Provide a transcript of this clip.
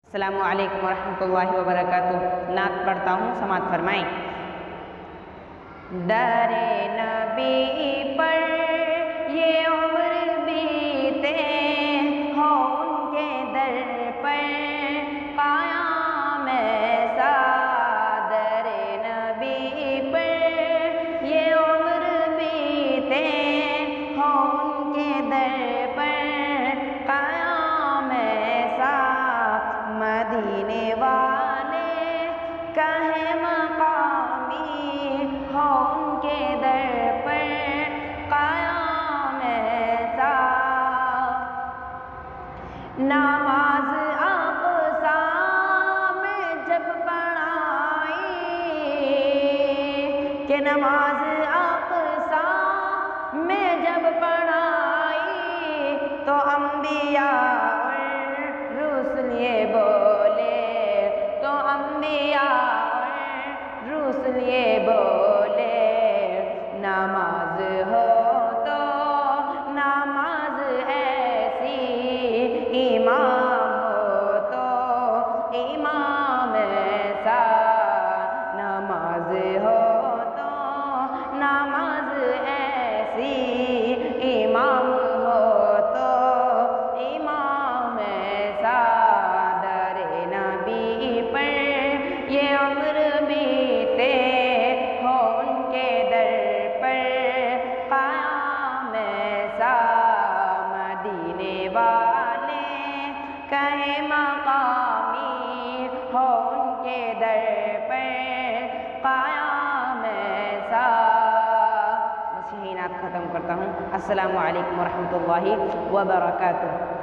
अस्सलामु अलैकुम वरहमतुल्लाहि वबरकातुहू। नात पढ़ता हूँ, समात फरमाएं। दरे नबी पर ये उम्र बीते हो उनके दर पर क़याम ऐसा। दरे नबी पर ये उम्र बीते हो उनके दर पर क़याम ऐसा। मदीने वाले कहे मकामी हो उनके दर पर क़याम ऐसा। नमाज अक़सा में जब पढ़ाई कि नमाज अक़सा में जब पढ़ाई तो अम्बिया ये बोले, तो अम्बिया रूस लिए बोले। नमाज हो तो नमाज ऐसी, इमाम हो तो इमाम ऐसा। नमाज हो तो नमाज ऐसी, इमाम हो तो इमाम ऐसा। ये उम्र बीते हो उनके दर पर क़याम ऐसा। मदीने वाले कहे मकामी हो उनके दर पर क़याम ऐसा। बस यही नात ख़त्म करता हूँ। अस्सलामु अलैकुम वरहमतुल्लाहि वबरकातुहू।